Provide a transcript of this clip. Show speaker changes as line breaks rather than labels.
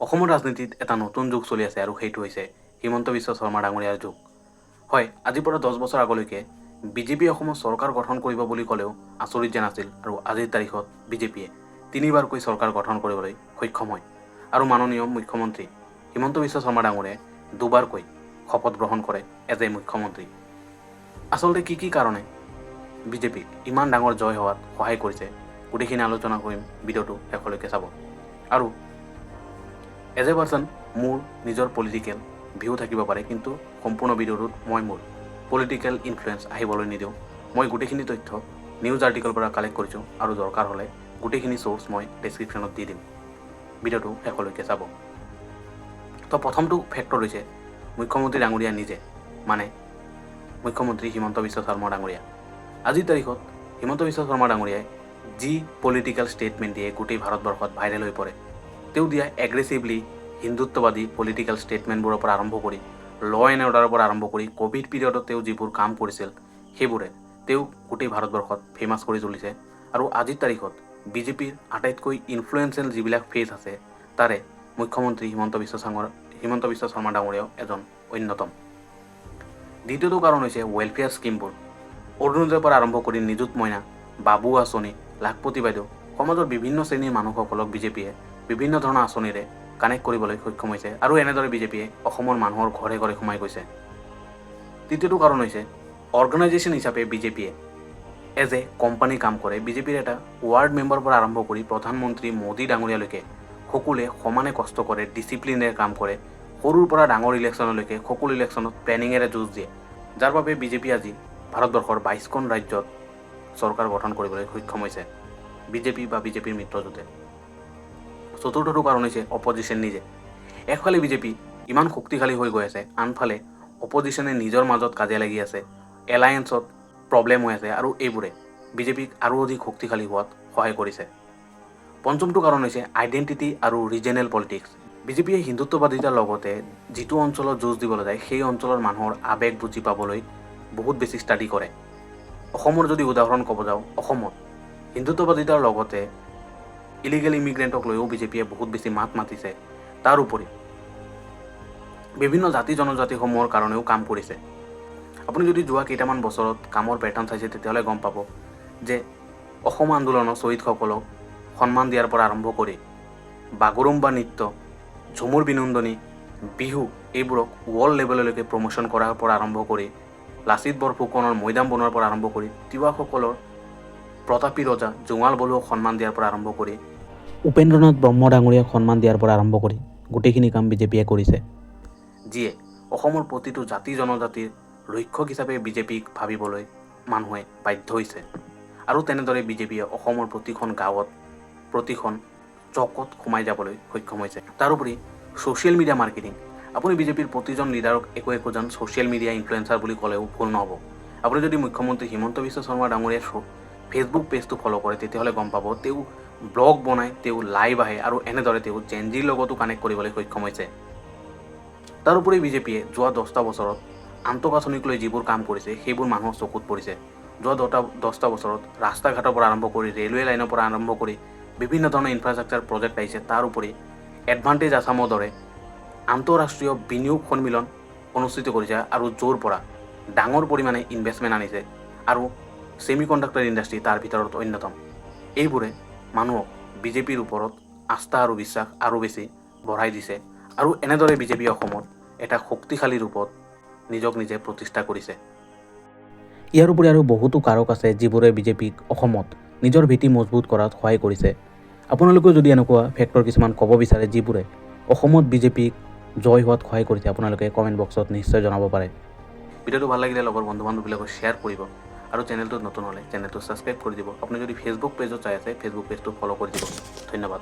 অসমৰ ৰাজনীতিত এটা নতুন যুগ চলি আছে আৰু সেইটো হৈছে হিমন্ত বিশ্ব শৰ্মা ডাঙৰীয়াৰ যুগ। হয়, আজিৰ পৰা 10 বছৰ আগলৈকে বিজেপি অসমত চৰকাৰ গঠন কৰিব বুলি ক'লেও আচৰিত যেন আছিল আৰু আজিৰ তাৰিখত বিজেপিয়ে 3বাৰকৈ চৰকাৰ গঠন কৰিবলৈ সক্ষম হয় আৰু মাননীয় মুখ্যমন্ত্ৰী হিমন্ত বিশ্ব শৰ্মা ডাঙৰীয়াই 2বাৰকৈ শপত গ্ৰহণ কৰে এজ এ মুখ্যমন্ত্ৰী। আচলতে কি কাৰণে বিজেপিক ইমান ডাঙৰ জয় হোৱাত সহায় কৰিছে গোটেইখিনি আলোচনা কৰিম ভিডিঅ'টো শেষলৈকে চাব। আৰু এজ এ পাৰ্চন মোৰ নিজৰ পলিটিকেল ভিউ থাকিব পাৰে, কিন্তু সম্পূৰ্ণ ভিডিঅ'টোত মই মোৰ পলিটিকেল ইনফ্লুৱেঞ্চ আহিবলৈ নিদিওঁ। মই গোটেইখিনি তথ্য নিউজ আৰ্টিকেলৰ পৰা কালেক্ট কৰিছোঁ আৰু দৰকাৰ হ'লে গোটেইখিনি চ'ৰ্চ মই ডেছক্ৰিপশ্যনত দি দিম। ভিডিঅ'টো শেষলৈকে চাব। তো প্ৰথমটো ফেক্টৰ হৈছে মুখ্যমন্ত্ৰী ডাঙৰীয়া নিজে, মানে মুখ্যমন্ত্ৰী হিমন্ত বিশ্ব শৰ্মা ডাঙৰীয়া। আজিৰ তাৰিখত হিমন্ত বিশ্ব শৰ্মা ডাঙৰীয়াই যি পলিটিকেল ষ্টেটমেণ্ট দিয়ে গোটেই ভাৰতবৰ্ষত ভাইৰেল হৈ পৰে। তেওঁ দিয়া এগ্ৰেছিভলি হিন্দুত্ববাদী পলিটিকেল ষ্টেটমেণ্টবোৰৰ পৰা আৰম্ভ কৰি ল এণ্ড অৰ্ডাৰৰ পৰা আৰম্ভ কৰি ক'ভিড পিৰিয়ডত তেওঁ যিবোৰ কাম কৰিছিল সেইবোৰে তেওঁ গোটেই ভাৰতবৰ্ষত ফেমাছ কৰি তুলিছে। আৰু আজিৰ তাৰিখত বিজেপিৰ আটাইতকৈ ইনফ্লুৱেঞ্চিয়েল যিবিলাক ফেচ আছে তাৰে মুখ্যমন্ত্ৰী হিমন্ত বিশ্ব শৰ্মা ডাঙৰীয়াও এজন অন্যতম। দ্বিতীয়টো কাৰণ হৈছে ৱেলফেয়াৰ স্কিমবোৰ। অৰুণোদয়ৰ পৰা আৰম্ভ কৰি নিযুত মইনা, বাবু আঁচনি, লাখপতি বাইদেউ, সমাজৰ বিভিন্ন শ্ৰেণীৰ মানুহসকলক বিজেপিয়ে বিভিন্ন ধৰণৰ আঁচনিৰে কানেক্ট কৰিবলৈ সক্ষম হৈছে আৰু এনেদৰে বিজেপিয়ে অসমৰ মানুহৰ ঘৰে ঘৰে সোমাই গৈছে। তৃতীয়টো কাৰণ হৈছে অৰ্গেনাইজেশ্যন হিচাপে বিজেপিয়ে এজ এ কোম্পানী কাম কৰে। বিজেপিৰ এটা ৱাৰ্ড মেম্বাৰৰ পৰা আৰম্ভ কৰি প্ৰধানমন্ত্ৰী মোদী ডাঙৰীয়ালৈকে সকলোৱে সমানে কষ্ট কৰে, ডিচিপ্লিনেৰে কাম কৰে। সৰুৰ পৰা ডাঙৰ ইলেকশ্যনলৈকে সকলো ইলেকশ্যনত প্লেনিঙেৰে যুঁজ দিয়ে, যাৰ বাবে বিজেপি আজি ভাৰতবৰ্ষৰ 22খন ৰাজ্যত চৰকাৰ গঠন কৰিবলৈ সক্ষম হৈছে বিজেপি বা বিজেপিৰ মিত্ৰজোঁটে। চতুৰ্থটো কাৰণ হৈছে অপজিশ্যন নিজে। একফালে বিজেপি ইমান শক্তিশালী হৈ গৈ আছে, আনফালে অপজিশ্যনে নিজৰ মাজত কাজিয়া লাগি আছে, এলায়েন্সত প্ৰব্লেম হৈ আছে আৰু এইবোৰে বিজেপিক আৰু অধিক শক্তিশালী হোৱাত সহায় কৰিছে। পঞ্চমটো কাৰণ হৈছে আইডেণ্টিটি আৰু ৰিজনেল পলিটিক্স। বিজেপিয়ে হিন্দুত্ববাদিতাৰ লগতে যিটো অঞ্চলত যুঁজ দিবলৈ যায় সেই অঞ্চলৰ মানুহৰ আৱেগ বুজি পাবলৈ বহুত বেছি ষ্টাডি কৰে। অসমৰ যদি উদাহৰণ ক'ব যাওঁ, অসমত হিন্দুত্ববাদিতাৰ লগতে ইলিগেল ইমিগ্ৰেণ্টক লৈও বিজেপিয়ে বহুত বেছি মাত মাতিছে। তাৰ উপৰি বিভিন্ন জাতি জনজাতিসমূহৰ কাৰণেও কাম কৰিছে। আপুনি যদি যোৱা কেইটামান বছৰত কামৰ পেটাৰ্ণ চাইছে তেতিয়াহ'লে গম পাব যে অসম আন্দোলনৰ শ্বহীদসকলক সন্মান দিয়াৰ পৰা আৰম্ভ কৰি বাগৰুম্বা নৃত্য, ঝুমুৰ বিনোদনী, বিহু এইবোৰক ৱৰ্ল্ড লেভেললৈকে প্ৰমোশ্যন কৰাৰ পৰা আৰম্ভ কৰি লাচিত বৰফুকনৰ মৈদাম বনোৱাৰ পৰা আৰম্ভ কৰি তিৱাসকলৰ প্ৰতাপী ৰজা জোঙাল বলুক সন্মান দিয়াৰ পৰা আৰম্ভ কৰি উপেন্দ্ৰনাথ ব্ৰহ্ম ডাঙৰীয়াক সন্মান দিয়াৰ পৰা আৰম্ভ কৰি গোটেইখিনি কাম বিজেপিয়ে কৰিছে, যিয়ে অসমৰ প্ৰতিটো জাতি জনজাতিৰ ৰক্ষক হিচাপে বিজেপিক ভাবিবলৈ মানুহে বাধ্য হৈছে। আৰু তেনেদৰে বিজেপিয়ে অসমৰ প্ৰতিখন গাঁৱত প্ৰতিখন চকত সোমাই যাবলৈ সক্ষম হৈছে। তাৰোপৰি ছ'চিয়েল মিডিয়া মাৰ্কেটিং। আপুনি বিজেপিৰ প্ৰতিজন লিডাৰক একোজন ছ'চিয়েল মিডিয়া ইনফ্লুৱেঞ্চাৰ বুলি ক'লেও ভুল নহ'ব। আপুনি যদি মুখ্যমন্ত্ৰী হিমন্ত বিশ্ব শৰ্মা ডাঙৰীয়াৰ ফেচবুক পেজটো ফ'ল' কৰে তেতিয়াহ'লে গম পাব তেওঁ ব্লগ বনায়, তেওঁ লাইভ আহে আৰু এনেদৰে তেওঁ জেনজিৰ লগতো কানেক্ট কৰিবলৈ সক্ষম হৈছে। তাৰোপৰি বিজেপিয়ে যোৱা 10টা বছৰত আন্তঃগাঁথনিক লৈ যিবোৰ কাম কৰিছে সেইবোৰ মানুহৰ চকুত পৰিছে। যোৱা 10টা বছৰত ৰাস্তা ঘাটৰ পৰা আৰম্ভ কৰি ৰেলৱে লাইনৰ পৰা আৰম্ভ কৰি বিভিন্ন ধৰণৰ ইনফ্ৰাষ্ট্ৰাকচাৰ প্ৰজেক্ট আহিছে। তাৰ উপৰি এডভান্টেজ আছামৰ দৰে আন্তঃৰাষ্ট্ৰীয় বিনিয়োগ সন্মিলন অনুষ্ঠিত কৰিছে আৰু য'ৰ পৰা ডাঙৰ পৰিমাণে ইনভেষ্টমেণ্ট আনিছে আৰু ছেমি কণ্ডাক্টৰ ইণ্ডাষ্ট্ৰী তাৰ ভিতৰত অন্যতম। এইবোৰে মানুহক বিজেপিৰ ওপৰত আস্থা আৰু বিশ্বাস আৰু বেছি বঢ়াই দিছে আৰু এনেদৰে বিজেপি অসমত এটা শক্তিশালী ৰূপত নিজক নিজে প্ৰতিষ্ঠা কৰিছে। ইয়াৰ উপৰি আৰু বহুতো কাৰক আছে যিবোৰে বিজেপিক অসমত নিজৰ ভেটি মজবুত কৰাত সহায় কৰিছে। আপোনালোকেও যদি এনেকুৱা ফেক্টৰ কিছুমান ক'ব বিচাৰে যিবোৰে অসমত বিজেপিক জয় হোৱাত সহায় কৰিছে, আপোনালোকে কমেণ্ট বক্সত নিশ্চয় জনাব পাৰে। ভিডিঅ'টো ভাল লাগিলে লগৰ বন্ধু বান্ধৱবিলাকক শ্বেয়াৰ কৰিব আৰু চেনেলটোত নতুন হ'লে চেনেলটো ছাবস্ক্ৰাইব কৰি দিব। আপুনি যদি ফেচবুক পেজত চাই আছে ফেচবুক পেজটো ফ'ল' কৰি দিব। ধন্যবাদ।